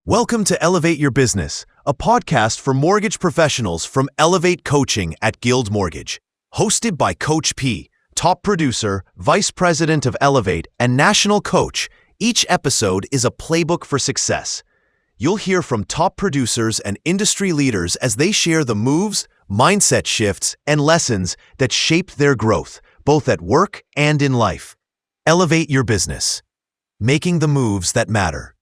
Welcome to Elevate Your Business, a podcast for mortgage professionals from Elevate Coaching at Guild Mortgage. Hosted by Coach P, top producer, vice president of Elevate, and national coach, each episode is a playbook for success. You'll hear from top producers and industry leaders as they share the moves, mindset shifts, and lessons that shaped their growth, both at work and in life. Elevate your business, making the moves that matter.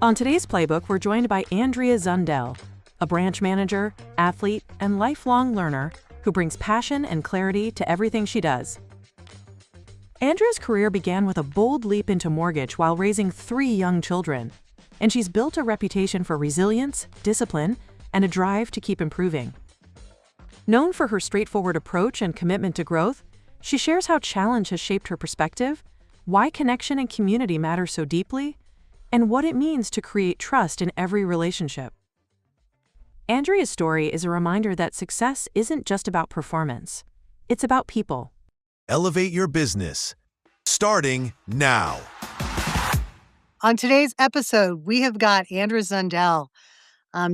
On today's playbook, we're joined by Andrea Zundell, a branch manager, athlete, and lifelong learner who brings passion and clarity to everything she does. Andrea's career began with a bold leap into mortgage while raising 3 young children, and she's built a reputation for resilience, discipline, and a drive to keep improving. Known for her straightforward approach and commitment to growth, she shares how challenge has shaped her perspective, why connection and community matter so deeply, and what it means to create trust in every relationship. Andrea's story is a reminder that success isn't just about performance. It's about people. Elevate your business, starting now. On today's episode, we have got Andrea Zundell.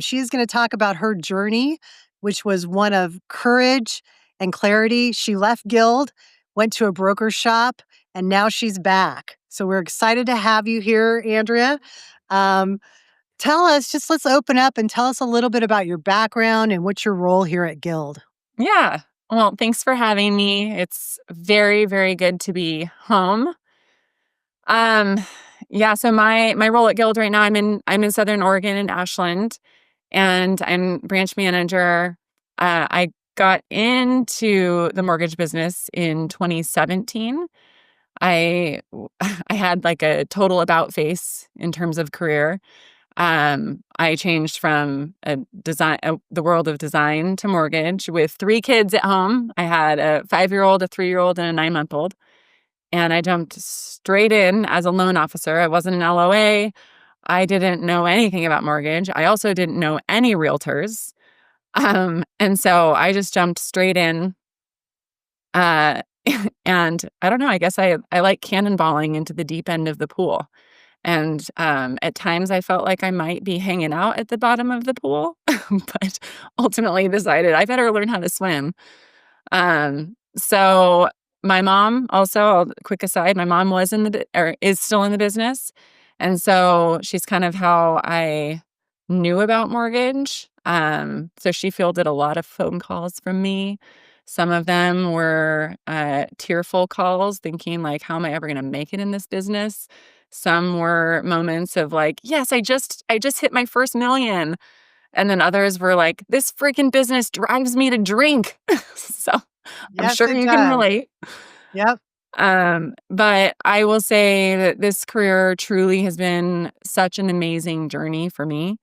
She is going to talk about her journey, which was one of courage and clarity. She left Guild, went to a broker shop, and now she's back. So we're excited to have you here, Andrea. Tell us, let's open up and tell us a little bit about your background and what's your role here at Guild. Yeah. Well, thanks for having me. It's very, very good to be home. So my role at Guild right now, I'm in Southern Oregon in Ashland, and I'm branch manager. I got into the mortgage business in 2017. I had like a total about face in terms of career. I changed from the world of design to mortgage with 3 kids at home. I had a 5-year-old, a 3-year-old, and a 9-month-old. And I jumped straight in as a loan officer. I wasn't an LOA. I didn't know anything about mortgage. I also didn't know any realtors. And so I just jumped straight in. And I don't know, I guess I like cannonballing into the deep end of the pool. And at times I felt like I might be hanging out at the bottom of the pool, but ultimately decided I better learn how to swim. So my mom also, quick aside, my mom is still in the business. And so she's kind of how I knew about mortgage. So she fielded a lot of phone calls from me. Some of them were tearful calls, thinking like, how am I ever going to make it in this business? Some were moments of like, yes, I just hit my first million. And then others were like, this freaking business drives me to drink. So I'm sure you can relate. Yep. But I will say that this career truly has been such an amazing journey for me.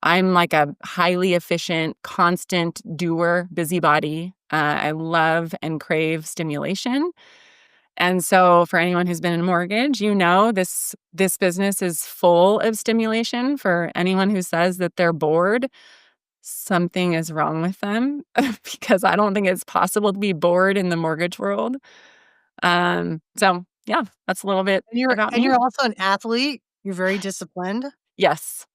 I'm like a highly efficient, constant doer, busybody. I love and crave stimulation. And so for anyone who's been in mortgage, this business is full of stimulation. For anyone who says that they're bored, something is wrong with them because I don't think it's possible to be bored in the mortgage world. So yeah, that's a little bit about me. And you're also an athlete. You're very disciplined. Yes,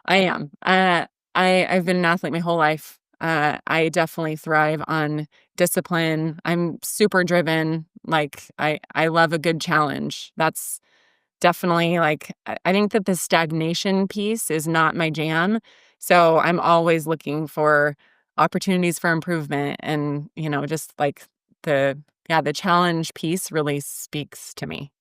I am. I've been an athlete my whole life. I definitely thrive on discipline. I'm super driven. Like I love a good challenge. That's definitely like, I think that the stagnation piece is not my jam. So I'm always looking for opportunities for improvement. And, just like the challenge piece really speaks to me.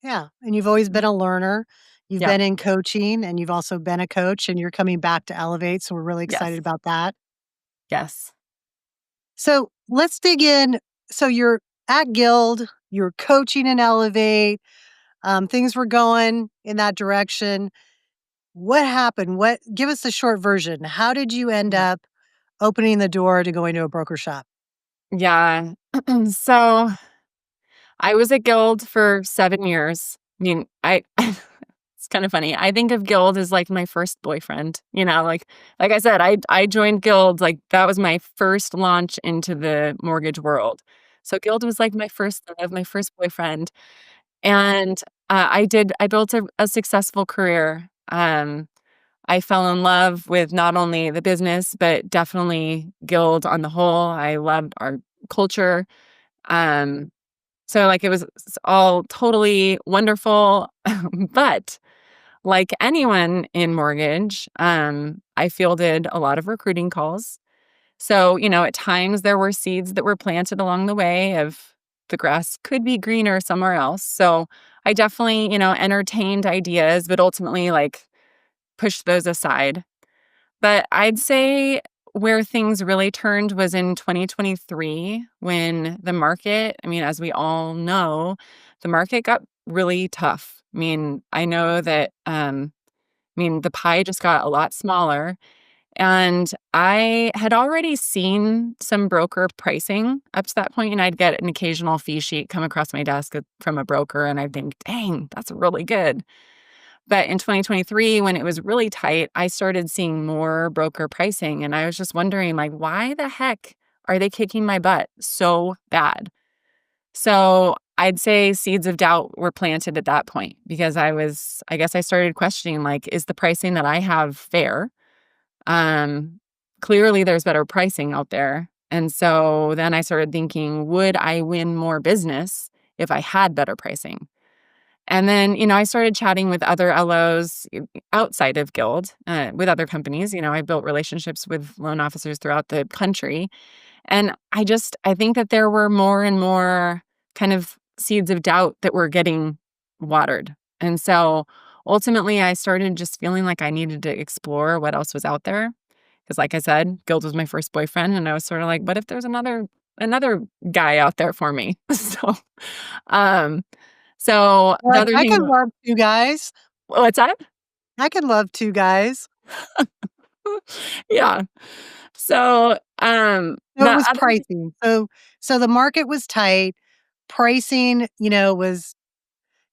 Yeah. And you've always been a learner. You've Yeah. been in coaching, and you've also been a coach, and you're coming back to Elevate. So we're really excited about that. Yes. So let's dig in. So you're at Guild, you're coaching in Elevate. Things were going in that direction. What happened? Give us the short version. How did you end up opening the door to going to a broker shop? Yeah. So I was at Guild for 7 years. I mean, it's kind of funny. I think of Guild as like my first boyfriend, like I said, I joined Guild, like that was my first launch into the mortgage world. So Guild was like my first love, my first boyfriend. And I built a successful career. I fell in love with not only the business, but definitely Guild on the whole. I loved our culture. Um, so like it was all totally wonderful. But like anyone in mortgage, I fielded a lot of recruiting calls. So, at times there were seeds that were planted along the way of the grass could be greener somewhere else. So I definitely, entertained ideas, but ultimately like pushed those aside. But I'd say where things really turned was in 2023 when the market, as we all know, the market got really tough. I know that, the pie just got a lot smaller. And I had already seen some broker pricing up to that point, and I'd get an occasional fee sheet come across my desk from a broker, and I'd think, dang, that's really good. But in 2023, when it was really tight, I started seeing more broker pricing, and I was just wondering, like, why the heck are they kicking my butt so bad? So I'd say seeds of doubt were planted at that point because I guess I started questioning, like, is the pricing that I have fair? Um, Clearly there's better pricing out there. And so then I started thinking, would I win more business if I had better pricing? And then, I started chatting with other LOs outside of Guild, with other companies. I built relationships with loan officers throughout the country. And I think that there were more and more kind of seeds of doubt that were getting watered. And so ultimately, I started just feeling like I needed to explore what else was out there. Because, like I said, Guild was my first boyfriend, and I was sort of like, what if there's another guy out there for me? Um, so the Like, other I could thing, love 2 guys. what's that? I could love 2 guys. Yeah. So, So it the was other thing, pricing. So the market was tight. Pricing, was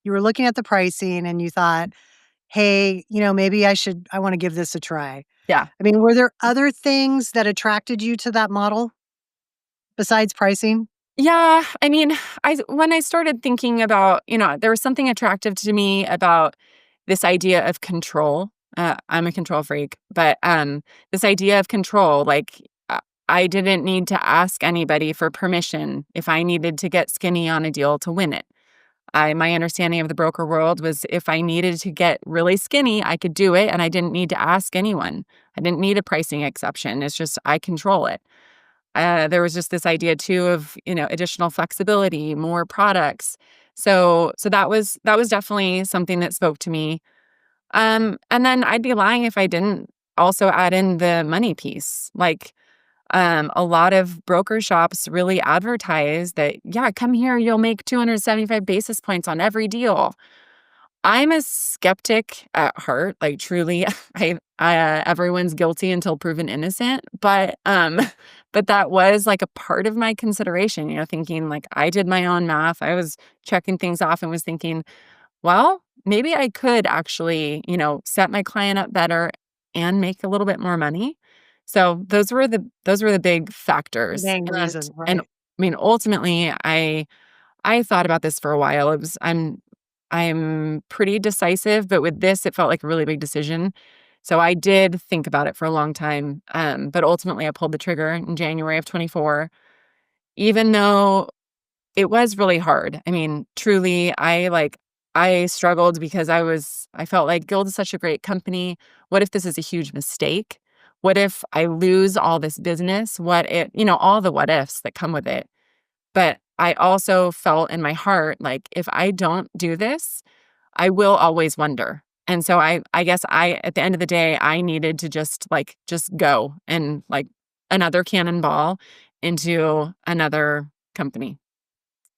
you were looking at the pricing and you thought, "Hey, maybe I wanna give this a try." yeah. Were there other things that attracted you to that model besides pricing? Yeah, I when I started thinking about, there was something attractive to me about this idea of control. I'm a control freak, but this idea of control, like I didn't need to ask anybody for permission if I needed to get skinny on a deal to win it. My understanding of the broker world was if I needed to get really skinny, I could do it, and I didn't need to ask anyone. I didn't need a pricing exception. It's just I control it. There was just this idea too of, additional flexibility, more products. So that was definitely something that spoke to me. And then I'd be lying if I didn't also add in the money piece. Like, a lot of broker shops really advertise that, yeah, come here, you'll make 275 basis points on every deal. I'm a skeptic at heart, like truly. Everyone's guilty until proven innocent, but but that was like a part of my consideration, thinking like I did my own math. I was checking things off and was thinking, well, maybe I could actually, set my client up better and make a little bit more money. So those were the big The factors. main reason, And right? ultimately I thought about this for a while. I'm pretty decisive, but with this, it felt like a really big decision. So I did think about it for a long time. But ultimately, I pulled the trigger in January of 24, even though it was really hard. Truly, I struggled because I felt like Guild is such a great company. What if this is a huge mistake? What if I lose all this business? All the what ifs that come with it. But I also felt in my heart, like, if I don't do this, I will always wonder. And so I guess at the end of the day, I needed to just go and like another cannonball into another company.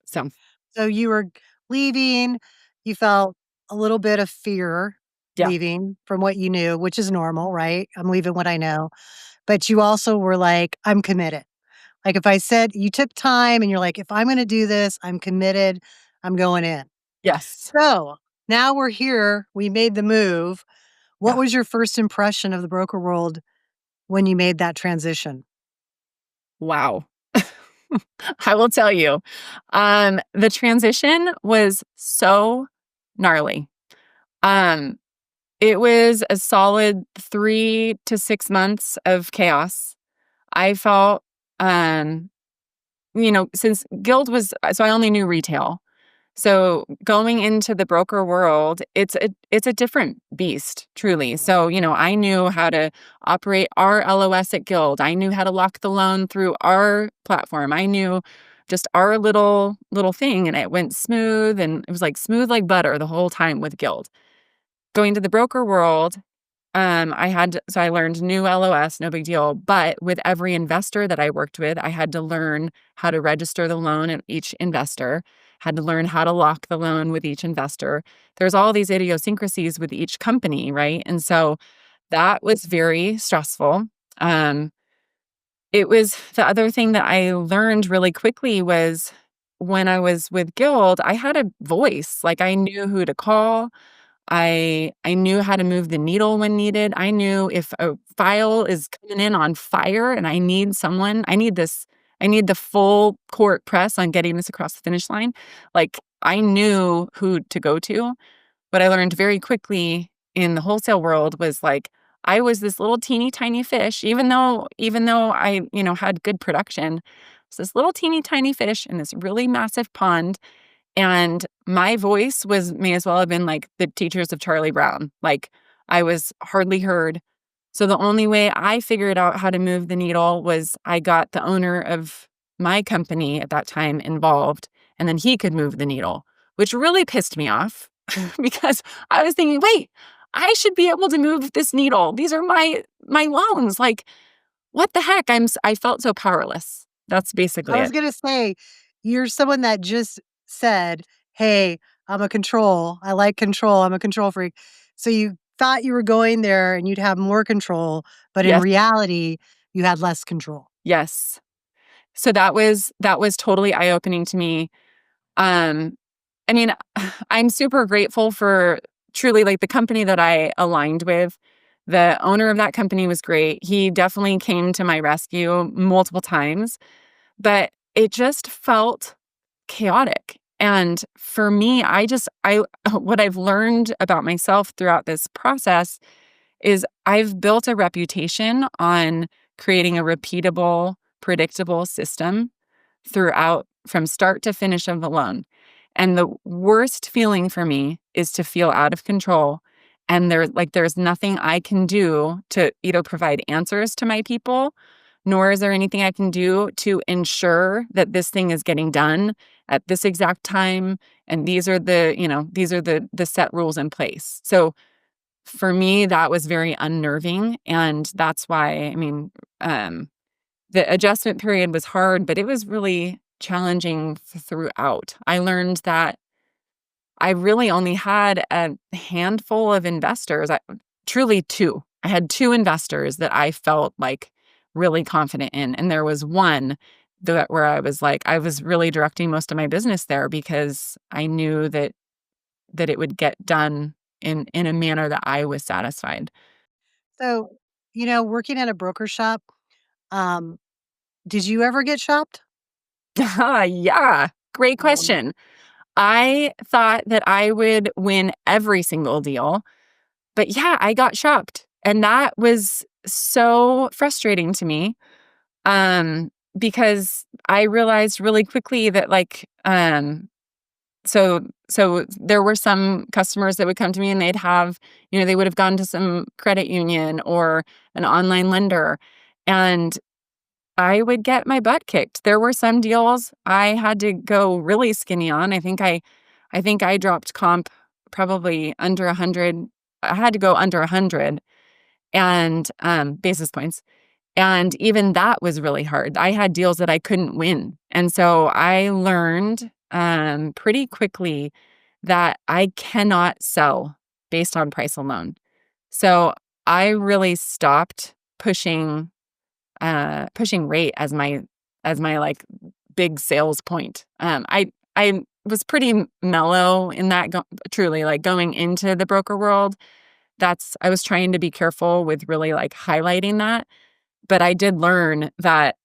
So, So you were leaving, you felt a little bit of fear yeah. leaving from what you knew, which is normal, right? I'm leaving what I know. But you also were like, "I'm committed." Like, if I said you took time and you're like, "If I'm gonna do this, I'm committed, I'm going in." Yes. So, now we're here, we made the move. What Yeah. was your first impression of the broker world when you made that transition? Wow. I will tell you. The transition was so gnarly. Um, it was a solid 3 to 6 months of chaos. I felt, um, since Guild was, so I only knew retail. So going into the broker world, it's a different beast, truly. So, I knew how to operate our LOS at Guild. I knew how to lock the loan through our platform. I knew just our little thing, and it went smooth, and it was like smooth like butter the whole time with Guild. Going to the broker world, so I learned new LOS, no big deal. But with every investor that I worked with, I had to learn how to register the loan at each investor, had to learn how to lock the loan with each investor. There's all these idiosyncrasies with each company, right? And so that was very stressful. Um, it was the other thing that I learned really quickly was when I was with Guild, I had a voice. Like I knew who to call. I knew how to move the needle when needed. I knew if a file is coming in on fire and I need the full court press on getting this across the finish line. Like I knew who to go to. What I learned very quickly in the wholesale world was like I was this little teeny tiny fish, even though I, had good production. It's this little teeny tiny fish in this really massive pond. And my voice may as well have been like the teachers of Charlie Brown. Like I was hardly heard. So the only way I figured out how to move the needle was I got the owner of my company at that time involved, and then he could move the needle, which really pissed me off because I was thinking, wait, I should be able to move this needle. These are my loans. Like, what the heck? I felt so powerless. That's basically I was it. going to say, you're someone that just said, hey, I'm a control. I like control. I'm a control freak. So you thought you were going there and you'd have more control, but in Yes. reality, you had less control. Yes. So that was totally eye-opening to me. Um, I mean, I'm super grateful for truly like the company that I aligned with. The owner of that company was great. He definitely came to my rescue multiple times, but it just felt chaotic. And for me, what I've learned about myself throughout this process is I've built a reputation on creating a repeatable, predictable system throughout from start to finish of the loan. And the worst feeling for me is to feel out of control. And there's nothing I can do to either provide answers to my people, nor is there anything I can do to ensure that this thing is getting done at this exact time. And these are the set rules in place. So for me, that was very unnerving. And that's why, the adjustment period was hard, but it was really challenging throughout. I learned that I really only had a handful of investors, truly two. I had two investors that I felt like really confident in. And there was one where I was really directing most of my business there because I knew that it would get done in a manner that I was satisfied. So, working at a broker shop, um, did you ever get shopped? Yeah, great Um, question. I thought that I would win every single deal, but yeah, I got shopped. And that was so frustrating to me. Because I realized really quickly that so there were some customers that would come to me and they would have gone to some credit union or an online lender, and I would get my butt kicked. There were some deals I had to go really skinny on. I think I dropped comp probably under 100. I had to go under 100 and basis points. And even that was really hard. I had deals that I couldn't win. And so I learned pretty quickly that I cannot sell based on price alone. So I really stopped pushing rate as my like big sales point. I was pretty mellow in that truly like going into the broker world. I was trying to be careful with really like highlighting that, but I did learn that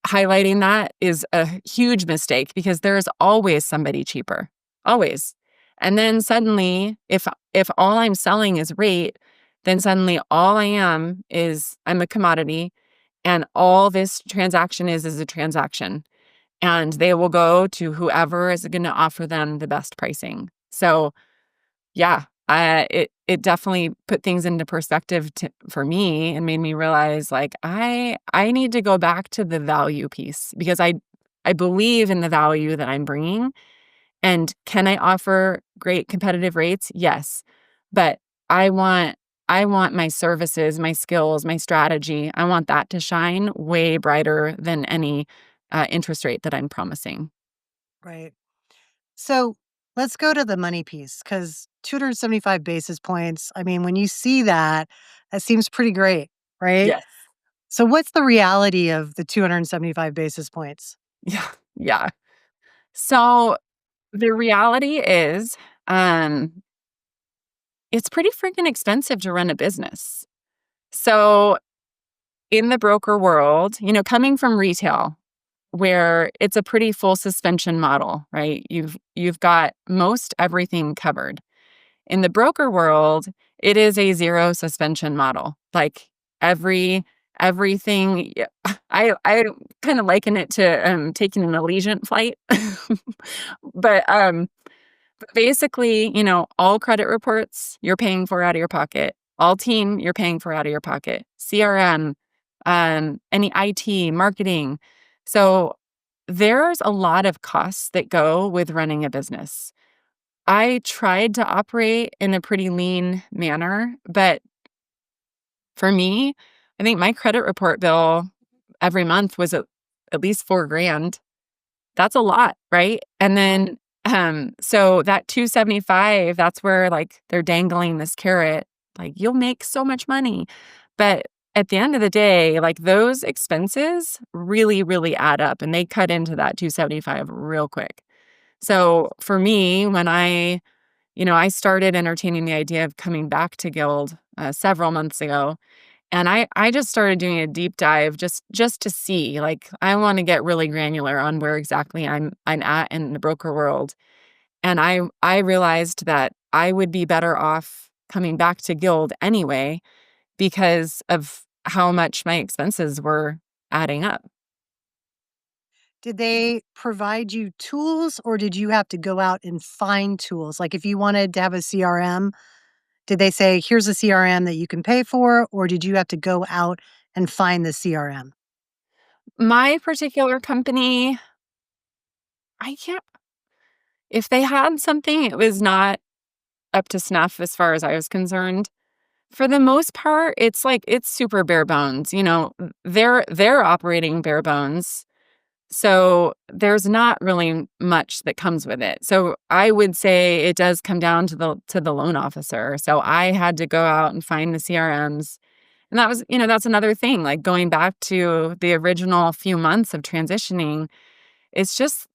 highlighting that is a huge mistake because there is always somebody cheaper, always. And then suddenly, if all I'm selling is rate, then suddenly all I am is I'm a commodity, and all this transaction is a transaction, and they will go to whoever is going to offer them the best pricing. So yeah, it definitely put things into perspective for me and made me realize like I need to go back to the value piece because I believe in the value that I'm bringing. And can I offer great competitive rates? Yes. But I want I want my services, my skills, my strategy. I want that to shine way brighter than any interest rate that I'm promising. Right. So let's go to the money piece because 275 basis points. I mean, when you see that, that seems pretty great, right? Yes. So, what's the reality of the 275 basis points? Yeah. Yeah. So the reality is, um, it's pretty freaking expensive to run a business. So in the broker world, coming from retail, where it's a pretty full suspension model, right? You've got most everything covered. In the broker world, it is a zero suspension model. Like everything. I kind of liken it to taking an Allegiant flight, but basically, all credit reports you're paying for out of your pocket. All team you're paying for out of your pocket. CRM, any IT, marketing. So there's a lot of costs that go with running a business. I tried to operate in a pretty lean manner, but for me, I think my credit report bill every month was at least 4 grand. That's a lot, right? And then, so that 275, that's where like they're dangling this carrot, like you'll make so much money. But at the end of the day, like those expenses really, really add up and they cut into that 275 real quick. So for me, when I started entertaining the idea of coming back to Guild several months ago, and I just started doing a deep dive just to see, like, I wanna get really granular on where exactly I'm at in the broker world, and I realized that I would be better off coming back to Guild anyway because of how much my expenses were adding up. Did they provide you tools or did you have to go out and find tools? Like if you wanted to have a CRM, did they say, here's a CRM that you can pay for, or did you have to go out and find the CRM? My particular company, I can't if they had something, it was not up to snuff as far as I was concerned. For the most part, it's like it's super bare bones, they're operating bare bones, so there's not really much that comes with it. So I would say it does come down to the loan officer. So I had to go out and find the CRMs, and that's another thing, like going back to the original few months of transitioning, it's just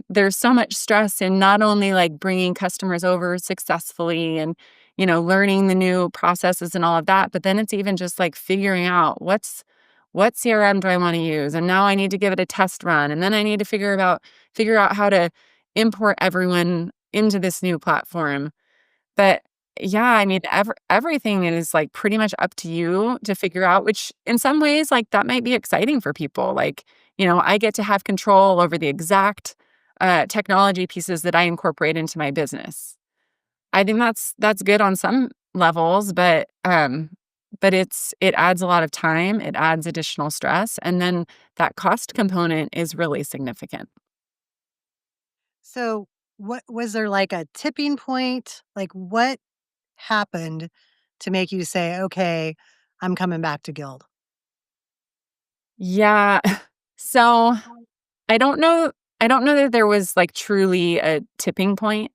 there's so much stress in not only like bringing customers over successfully and learning the new processes and all of that, but then it's even just like figuring out what CRM do I want to use, and now I need to give it a test run, and then I need to figure out how to import everyone into this new platform. But yeah, I mean, everything is like pretty much up to you to figure out, which in some ways, like that might be exciting for people. Like, I get to have control over the exact technology pieces that I incorporate into my business. I think that's good on some levels, but it adds a lot of time, it adds additional stress, and then that cost component is really significant. So, what was there like a tipping point? Like, what happened to make you say, okay, I'm coming back to Guild? Yeah. So I don't know that there was like truly a tipping point.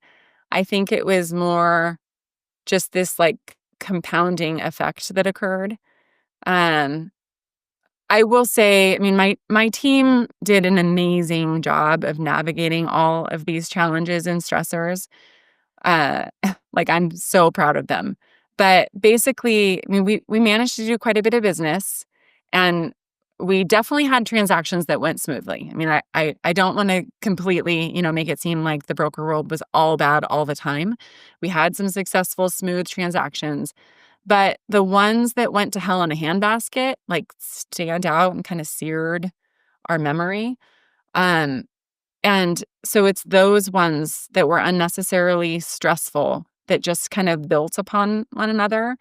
I think it was more just this like compounding effect that occurred. Um, I will say, I mean, my team did an amazing job of navigating all of these challenges and stressors. Uh, like I'm so proud of them. But basically, I mean, we managed to do quite a bit of business, and we definitely had transactions that went smoothly. I mean, I don't want to completely, make it seem like the broker world was all bad all the time. We had some successful, smooth transactions, but the ones that went to hell in a handbasket, like, stand out and kind of seared our memory. Um, and so it's those ones that were unnecessarily stressful that just kind of built upon one another.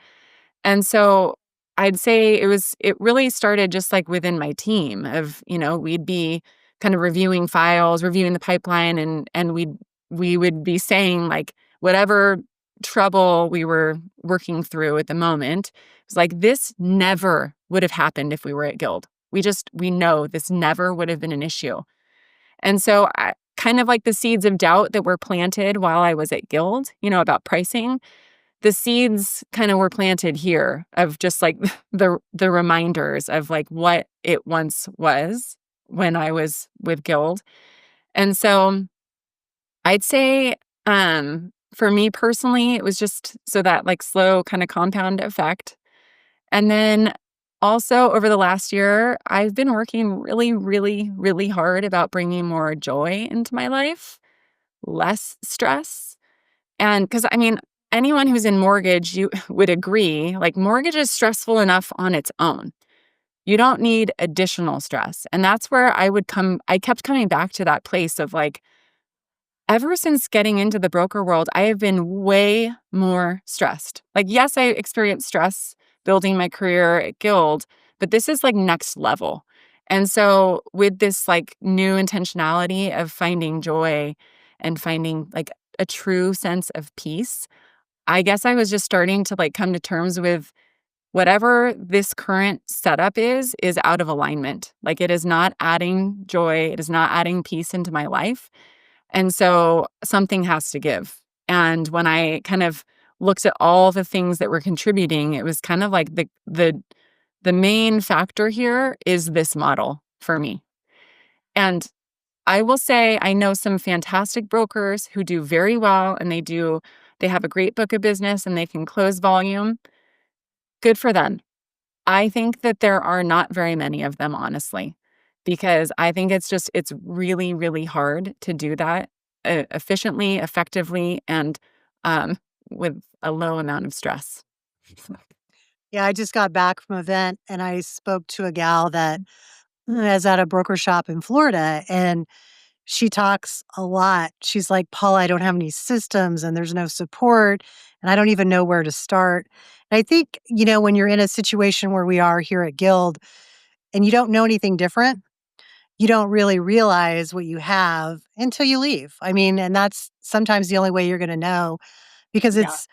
And so I'd say it really started just like within my team of, we'd be kind of reviewing files, reviewing the pipeline, and we would be saying, like, whatever trouble we were working through at the moment. It's like, this never would have happened if we were at Guild. We know this never would have been an issue. And so kind of like the seeds of doubt that were planted while I was at Guild, about pricing, the seeds kind of were planted here of just like the reminders of like what it once was when I was with Guild. And so I'd say for me personally, it was just so that like slow kind of compound effect. And then also over the last year, I've been working really, really, really hard about bringing more joy into my life, less stress. And because, I mean, anyone who's in mortgage, you would agree, like, mortgage is stressful enough on its own. You don't need additional stress. And that's where I kept coming back to that place of like, ever since getting into the broker world, I have been way more stressed. Like, yes, I experienced stress building my career at Guild, but this is like next level. And so with this like new intentionality of finding joy and finding like a true sense of peace, I guess I was just starting to like come to terms with whatever this current setup is out of alignment. Like, it is not adding joy, it is not adding peace into my life. And so something has to give. And when I kind of looked at all the things that were contributing, it was kind of like the main factor here is this model for me. And I will say I know some fantastic brokers who do very well, and they have a great book of business and they can close volume. Good for them. I think that there are not very many of them, honestly, because I think it's really, really hard to do that efficiently, effectively, and um, with a low amount of stress. Yeah, I just got back from an event and I spoke to a gal that is at a broker shop in Florida, and she talks a lot. She's like, "Paula, I don't have any systems and there's no support and I don't even know where to start." And I think, when you're in a situation where we are here at Guild and you don't know anything different, you don't really realize what you have until you leave. I mean, and that's sometimes the only way you're going to know, because Yeah. it's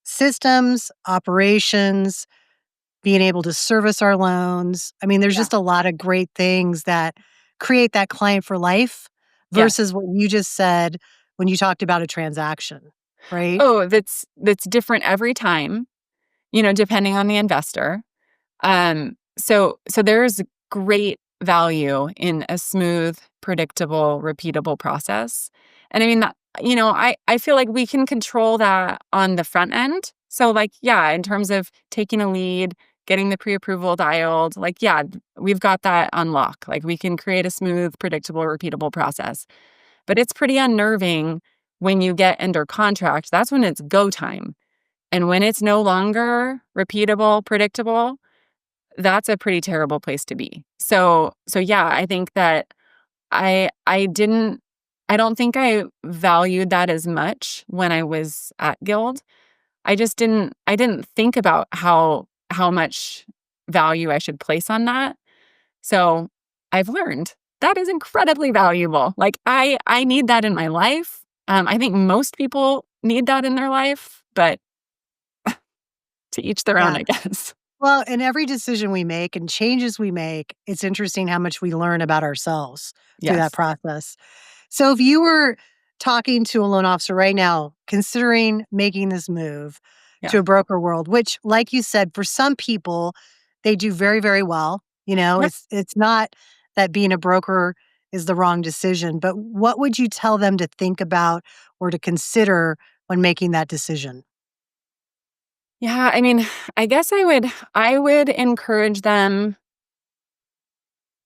systems, operations, being able to service our loans. I mean, there's Yeah. just a lot of great things that create that client for life versus Yes. what you just said when you talked about a transaction, right? Oh, that's different every time, depending on the investor. So there's great value in a smooth, predictable, repeatable process. And I mean that, I feel like we can control that on the front end. So like, yeah, in terms of taking a lead, getting the pre-approval dialed, like, yeah, we've got that on lock. Like, we can create a smooth, predictable, repeatable process. But it's pretty unnerving when you get under contract. That's when it's go time. And when it's no longer repeatable, predictable, that's a pretty terrible place to be. So yeah, I think that I don't think I valued that as much when I was at Guild. I didn't think about how much value I should place on that. So I've learned that is incredibly valuable. Like, I need that in my life. I think most people need that in their life, but to each their own, Yeah. I guess. Well, in every decision we make and changes we make, it's interesting how much we learn about ourselves through that Yes. process. So if you were talking to a loan officer right now, considering making this move to Yeah. a broker world, which, like you said, for some people, they do very, very well. Yep. It's not that being a broker is the wrong decision, but what would you tell them to think about or to consider when making that decision? Yeah, I mean, I guess I would encourage them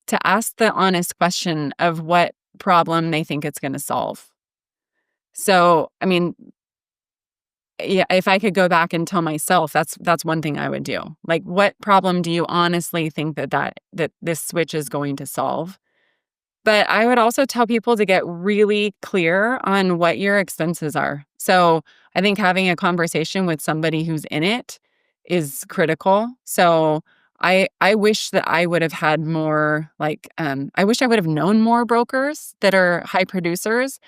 to ask the honest question of what problem they think it's going to solve. So, I mean, yeah, if I could go back and tell myself, that's one thing I would do. Like, what problem do you honestly think that this switch is going to solve? But I would also tell people to get really clear on what your expenses are. So I think having a conversation with somebody who's in it is critical. So I wish that I would have had more I wish I would have known more brokers that are high producers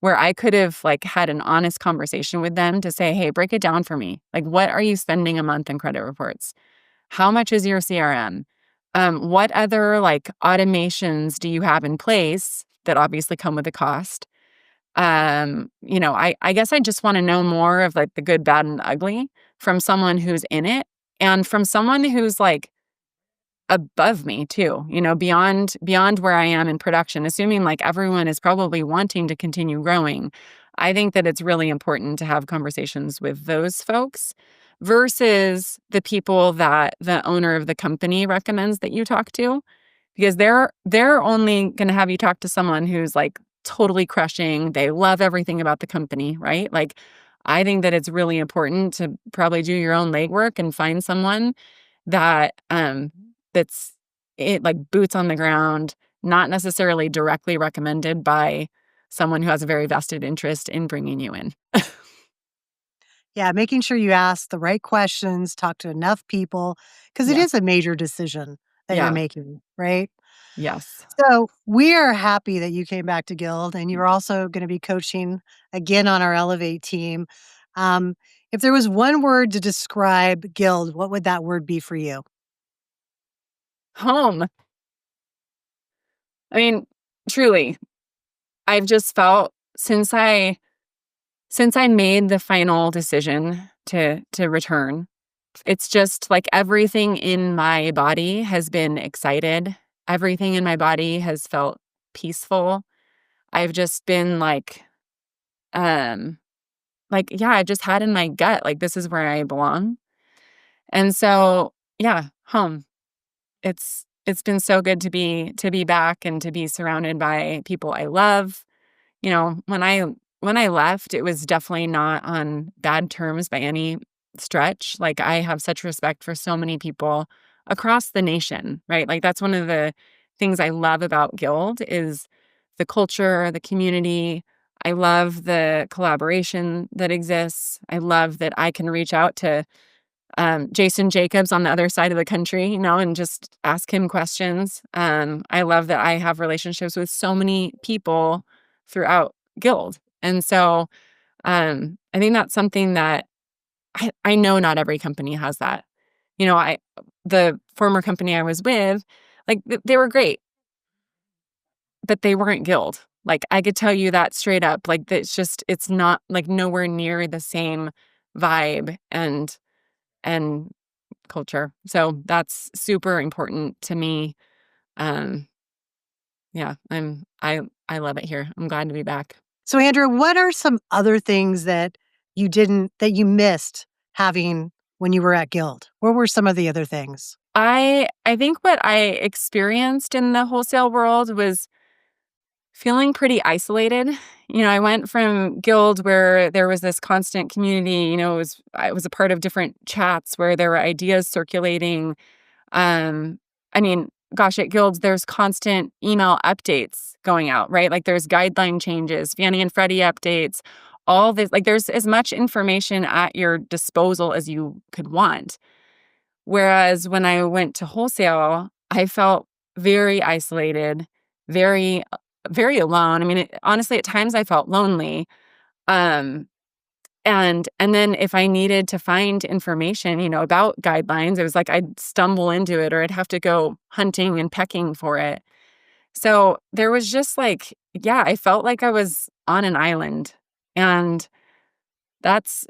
where I could have had an honest conversation with them to say, hey, break it down for me. Like, what are you spending a month in credit reports? How much is your CRM? What other automations do you have in place that obviously come with a cost? I guess I just want to know more of the good, bad, and ugly from someone who's in it and from someone who's above me too, beyond where I am in production, assuming everyone is probably wanting to continue growing. I think that it's really important to have conversations with those folks versus the people that the owner of the company recommends that you talk to, because they're only going to have you talk to someone who's totally crushing. They love everything about the company, right? I think that it's really important to probably do your own legwork and find someone that that's boots on the ground, not necessarily directly recommended by someone who has a very vested interest in bringing you in. Yeah, making sure you ask the right questions, talk to enough people, because it Yeah. is a major decision that you're Yeah. making, right? Yes. So we are happy that you came back to Guild, and you're also going to be coaching again on our Elevate team. Um, if there was one word to describe Guild, what would that word be for you? Home. I mean, truly, I've just felt since I made the final decision to return, it's just everything in my body has been excited. Everything in my body has felt peaceful. I've just been um yeah, I just had in my gut this is where I belong. And so, yeah, home. It's been so good to be back and to be surrounded by people I love. When I left, it was definitely not on bad terms by any stretch. I have such respect for so many people across the nation, right? That's one of the things I love about Guild is the culture, the community. I love the collaboration that exists. I love that I can reach out to Jason Jacobs on the other side of the country, and just ask him questions. I love that I have relationships with so many people throughout Guild. And so I think that's something that I know not every company has that. The former company I was with, they were great, but they weren't Guild. I could tell you that straight up. It's not nowhere near the same vibe and culture. So that's super important to me. Um, yeah, I love it here. I'm glad to be back. So, Andrew, what are some other things that you missed having when you were at Guild? What were some of the other things? I think what I experienced in the wholesale world was feeling pretty isolated. I went from Guild where there was this constant community, I was a part of different chats where there were ideas circulating. Um, I mean, gosh, at Guilds, there's constant email updates going out, right? There's guideline changes, Fannie and Freddie updates, all this. There's as much information at your disposal as you could want. Whereas when I went to wholesale, I felt very isolated, very, very alone. I mean, honestly, at times I felt lonely. Um, and then if I needed to find information, about guidelines, it was I'd stumble into it or I'd have to go hunting and pecking for it. So there was just yeah, I felt like I was on an island. And that's,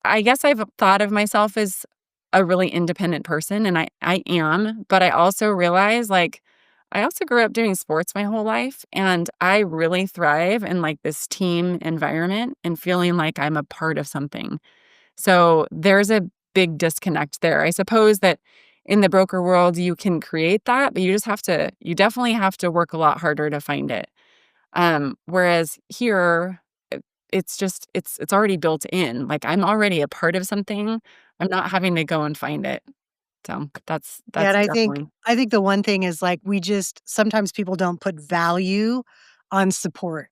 I guess I've thought of myself as a really independent person, and I am, but I also realize I also grew up doing sports my whole life, and I really thrive in this team environment and feeling like I'm a part of something. So there's a big disconnect there. I suppose that in the broker world, you can create that, but you definitely have to work a lot harder to find it. Whereas here, it's already built in. Like I'm already a part of something. I'm not having to go and find it. So Yeah, that's and definitely, I think the one thing is like we just sometimes people don't put value on support,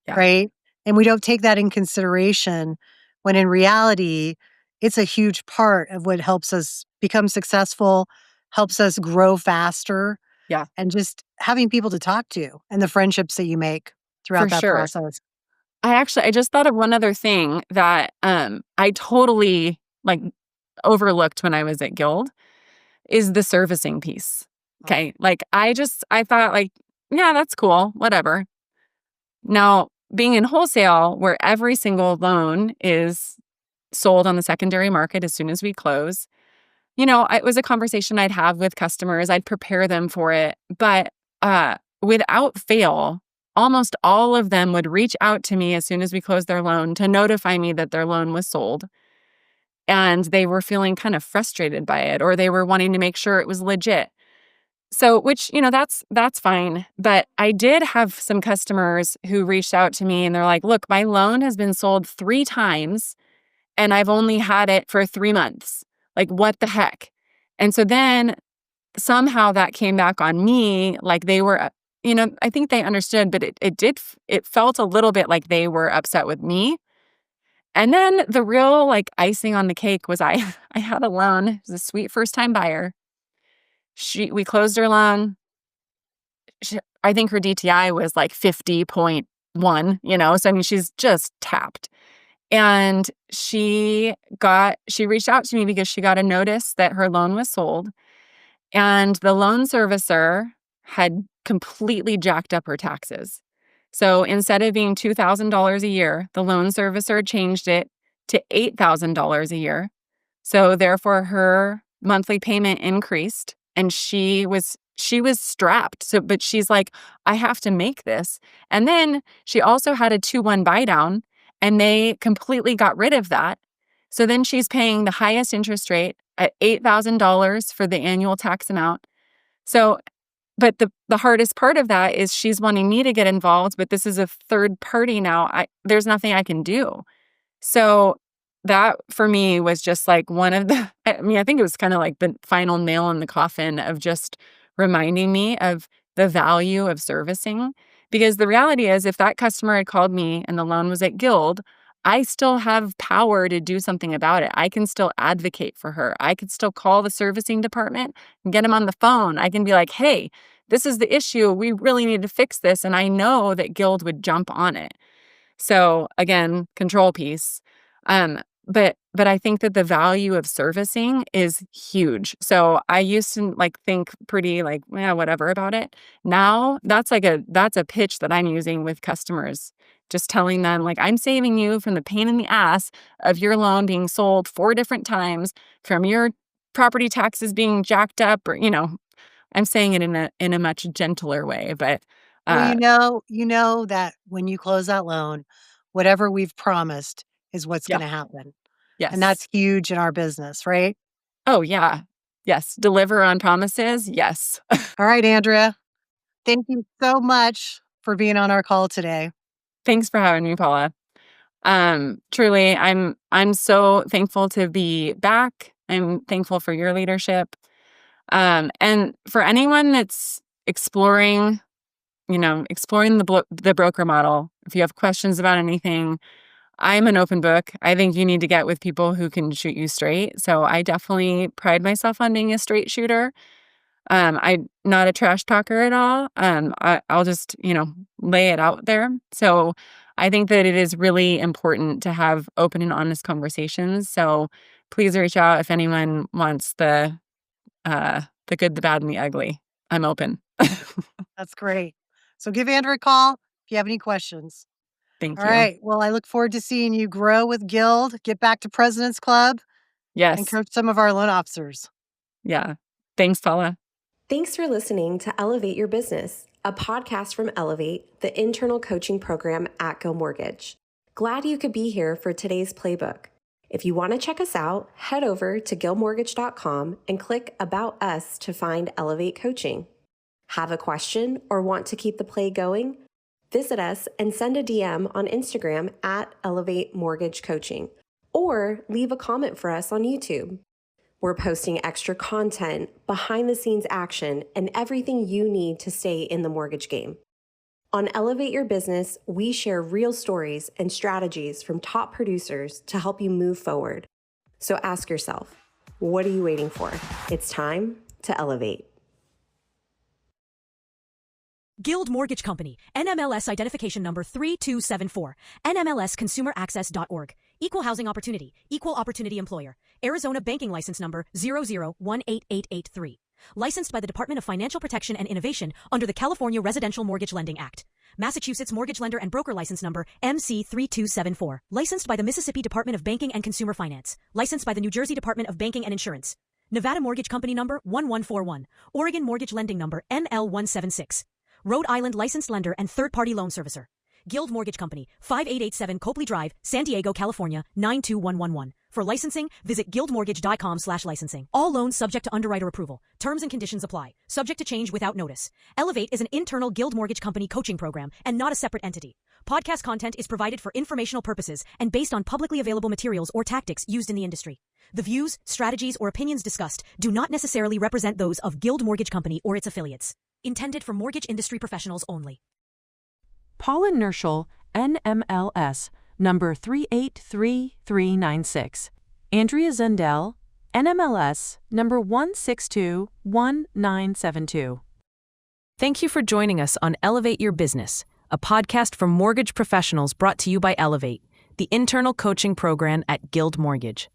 yeah, right? And we don't take that in consideration when in reality, it's a huge part of what helps us become successful, helps us grow faster, yeah, and just having people to talk to and the friendships that you make throughout for that sure. process. I just thought of one other thing that I totally like overlooked when I was at Guild is the servicing piece. Oh, Okay. Like I thought like, yeah, that's cool, whatever. Now, being in wholesale where every single loan is sold on the secondary market as soon as we close, it was a conversation I'd have with customers. I'd prepare them for it. But without fail, almost all of them would reach out to me as soon as we closed their loan to notify me that their loan was sold. And they were feeling kind of frustrated by it, or they were wanting to make sure it was legit. So, which, that's fine. But I did have some customers who reached out to me and they're like, look, my loan has been sold 3 times and I've only had it for 3 months. Like, what the heck? And so then somehow that came back on me. Like they were, I think they understood, but it felt a little bit like they were upset with me. And then the real like icing on the cake was I had a loan. It was a sweet first time buyer. We closed her loan. I think her DTI was like 50.1, so I mean, she's just tapped. And she reached out to me because she got a notice that her loan was sold and the loan servicer had completely jacked up her taxes. So instead of being $2,000 a year, the loan servicer changed it to $8,000 a year. So therefore her monthly payment increased and she was strapped. So but she's like, I have to make this. And then she also had a 2-1 buy down and they completely got rid of that. So then she's paying the highest interest rate at $8,000 for the annual tax amount. So but the hardest part of that is she's wanting me to get involved, but this is a third party now. There's nothing I can do. So that for me was just like one of the, I mean, I think it was kind of like the final nail in the coffin of just reminding me of the value of servicing. Because the reality is, if that customer had called me and the loan was at Guild, I still have power to do something about it. I can still advocate for her. I could still call the servicing department and get them on the phone. I can be like, hey, this is the issue. We really need to fix this. And I know that Guild would jump on it. So again, control piece. Um, but I think that the value of servicing is huge. So I used to like think pretty like, yeah, whatever about it. Now that's a pitch that I'm using with customers. Just telling them like I'm saving you from the pain in the ass of your loan being sold 4 different times, from your property taxes being jacked up, or I'm saying it in a much gentler way, but well, uh you know that when you close that loan, whatever we've promised is what's yeah, going to happen. And yes. that's huge in our business, right? Oh, yeah. Yes. Deliver on promises. Yes. All right, Andrea, thank you so much for being on our call today. Thanks for having me, Paula. Truly, I'm so thankful to be back. I'm thankful for your leadership. And for anyone that's exploring the broker model, if you have questions about anything, I'm an open book. I think you need to get with people who can shoot you straight. So I definitely pride myself on being a straight shooter. I'm not a trash talker at all. I'll just, lay it out there. So I think that it is really important to have open and honest conversations. So please reach out if anyone wants the good, the bad, and the ugly. I'm open. That's great. So give Andrea a call if you have any questions. Thank All you. right. Well, I look forward to seeing you grow with Guild, get back to President's Club, and Yes. coach some of our loan officers. Yeah. Thanks, Paula. Thanks for listening to Elevate Your Business, a podcast from Elevate, the internal coaching program at Go Mortgage. Glad you could be here for today's playbook. If you want to check us out, head over to guildmortgage.com and click About Us to find Elevate Coaching. Have a question or want to keep the play going? Visit us and send a DM on Instagram at Elevate Mortgage Coaching, or leave a comment for us on YouTube. We're posting extra content, behind-the-scenes action, and everything you need to stay in the mortgage game. On Elevate Your Business, we share real stories and strategies from top producers to help you move forward. So ask yourself, what are you waiting for? It's time to elevate. Guild Mortgage Company, NMLS identification number 3274, NMLSconsumeraccess.org, Equal Housing Opportunity, Equal Opportunity Employer, Arizona Banking License number 0018883. Licensed by the Department of Financial Protection and Innovation under the California Residential Mortgage Lending Act. Massachusetts Mortgage Lender and Broker License number MC3274. Licensed by the Mississippi Department of Banking and Consumer Finance. Licensed by the New Jersey Department of Banking and Insurance. Nevada Mortgage Company number 1141. Oregon Mortgage Lending number NL176. Rhode Island licensed lender and third-party loan servicer. Guild Mortgage Company, 5887 Copley Drive, San Diego, California, 92111. For licensing, visit guildmortgage.com/licensing. All loans subject to underwriter approval. Terms and conditions apply. Subject to change without notice. Elevate is an internal Guild Mortgage Company coaching program and not a separate entity. Podcast content is provided for informational purposes and based on publicly available materials or tactics used in the industry. The views, strategies, or opinions discussed do not necessarily represent those of Guild Mortgage Company or its affiliates. Intended for mortgage industry professionals only. Paula Nirschl, NMLS, number 383396. Andrea Zundell, NMLS, number 1621972. Thank you for joining us on Elevate Your Business, a podcast for mortgage professionals brought to you by Elevate, the internal coaching program at Guild Mortgage.